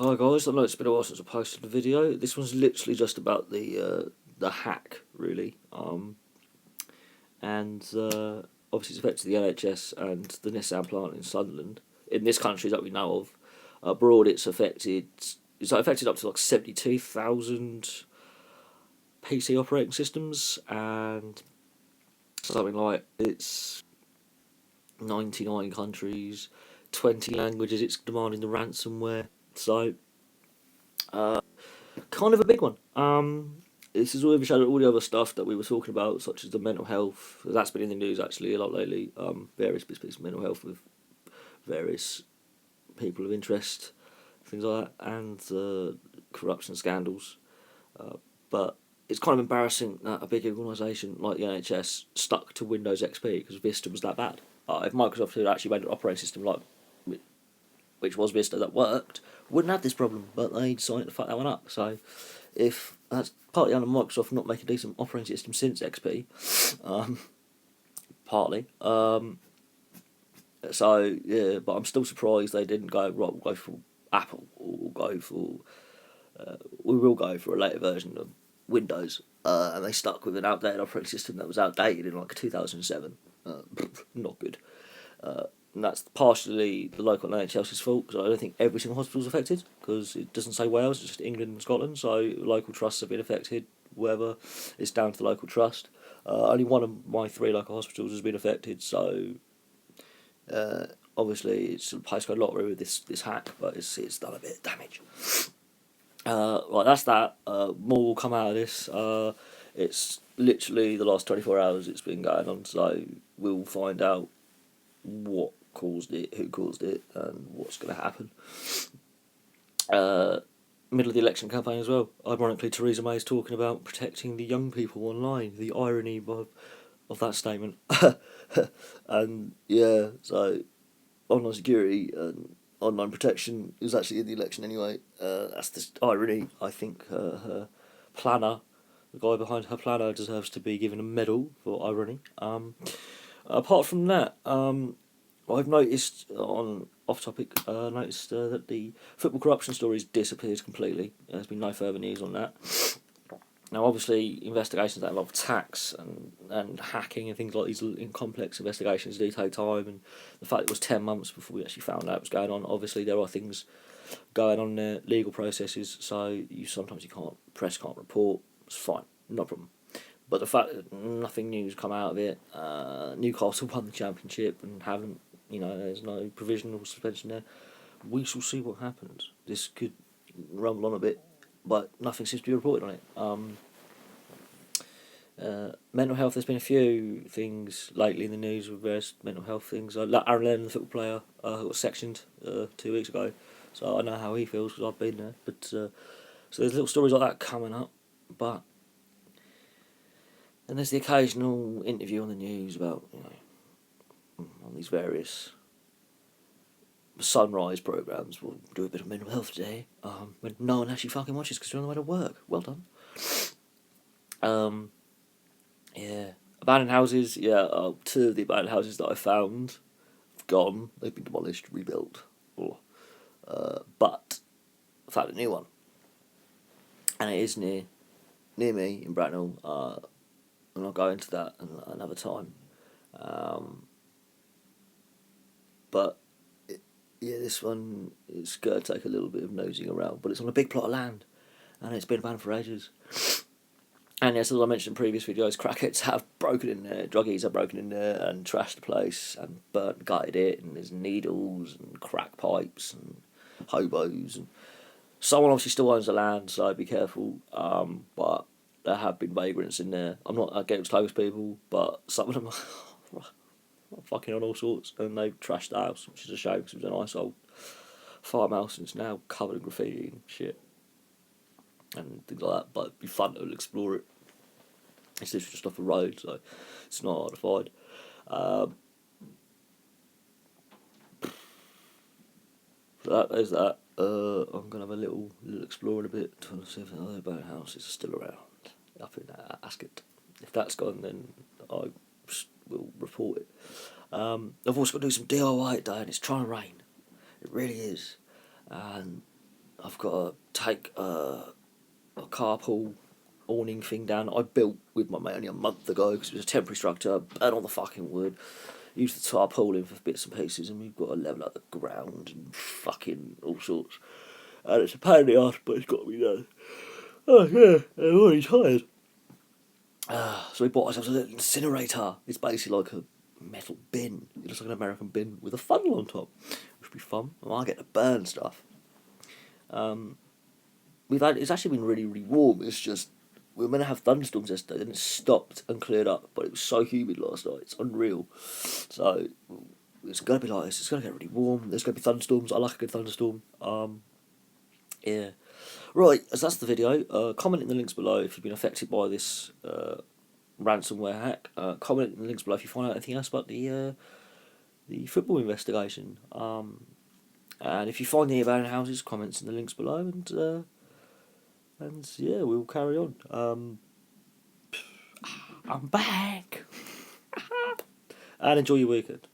Hi guys, I know it's been a while since I posted a video. This one's literally just about the hack, really. And Obviously it's affected the NHS and the Nissan plant in Sunderland. In this country that we know of, abroad it's affected up to like 72,000 PC operating systems, and something like it's 99 countries, 20 languages. It's demanding the ransomware. So kind of a big one. This has overshadowed all the other stuff that we were talking about, such as the mental health. That's been in the news actually a lot lately. Various bits of mental health with various people of interest, things like that, and corruption scandals. But it's kind of embarrassing that a big organisation like the NHS stuck to Windows XP because Vista was that bad. If Microsoft had actually made an operating system like which was Vista that worked, wouldn't have this problem. But they decided to fuck that one up. So if that's partly under Microsoft not making a decent operating system since XP, partly. So yeah, but I'm still surprised they didn't go right. We'll go for Apple, or we'll go for we will go for a later version of Windows, and they stuck with an outdated operating system that was outdated in like 2007. Not good. And that's partially the local NHS's fault because I don't think every single hospital is affected because it doesn't say Wales, it's just England and Scotland. So local trusts have been affected. Whether it's down to the local trust. Only one of my three local hospitals has been affected. So obviously it's a postcode lottery with this hack, but it's done a bit of damage. Right, that's that. More will come out of this. It's literally the last 24 hours it's been going on, so we'll find out what caused it, who caused it, and what's going to happen. Middle of the election campaign as well. Ironically, Theresa May is talking about protecting the young people online. The irony of that statement. And yeah, so online security and online protection is actually in the election anyway. That's the irony. I think her planner, the guy behind her planner, deserves to be given a medal for irony. Apart from that, I've noticed on off topic, noticed that the football corruption story's disappeared completely. There's been no further news on that. Now, obviously, investigations that involve tax and hacking and things like these in complex investigations do take time, and the fact it was 10 months before we actually found out what was going on, obviously there are things going on there, legal processes, so sometimes press can't report, it's fine, no problem. But the fact that nothing new's come out of it, Newcastle won the championship and haven't, there's no provisional suspension there, we shall see what happens. This could rumble on a bit, but nothing seems to be reported on it. Mental health, there's been a few things lately in the news with various mental health things. Like Aaron Lennon, the football player, got sectioned 2 weeks ago, so I know how he feels because I've been there. But so there's little stories like that coming up, but then there's the occasional interview on the news about, on these various sunrise programs. We'll do a bit of mental health today, when no one actually fucking watches because they're on the way to work. Well done. Yeah, abandoned houses. Yeah, two of the abandoned houses that I found have gone. They've been demolished, rebuilt. But I found a new one, and it is near me in Bracknell. And I'll go into that another time. But yeah, this one is going to take a little bit of nosing around, but it's on a big plot of land, and it's been abandoned for ages. And yes, as I mentioned in previous videos, crackheads have broken in there, druggies have broken in there and trashed the place and gutted it, and there's needles and crack pipes and hobos, and someone obviously still owns the land, so be careful. But there have been vagrants in there. I'm not against homeless people, but some of them are fucking on all sorts, and they've trashed the house, which is a shame because it was a nice old farmhouse and it's now covered in graffiti and shit and things like that. But it'd be fun to explore it. It's literally just off a road, so it's not hard to find. So there's that. I'm gonna have a little explore in a bit to see if the other boat houses are still around up in Ascot. If that's gone, then I will report it. I've also got to do some DIY today, and it's trying to rain. It really is, and I've got to take a carpool awning thing down I built with my mate only a month ago because it was a temporary structure. Burn all the fucking wood. Use the tarpaulin for bits and pieces, and we've got to level up the ground and fucking all sorts. And it's a pain in the arse, but it's got to be done. Oh yeah, I'm already tired. So we bought ourselves a little incinerator. It's basically like a metal bin. It looks like an American bin with a funnel on top, which would be fun. I might get to burn stuff. It's actually been really really warm. It's just we were meant to have thunderstorms yesterday, then it stopped and cleared up. But it was so humid last night. It's unreal. So it's gonna be like this. It's gonna get really warm. There's gonna be thunderstorms. I like a good thunderstorm. Yeah. Right, as that's the video. Comment in the links below if you've been affected by this ransomware hack. Comment in the links below if you find out anything else about the football investigation. And if you find any abandoned houses, comments in the links below, and yeah, we'll carry on. I'm back, and enjoy your weekend.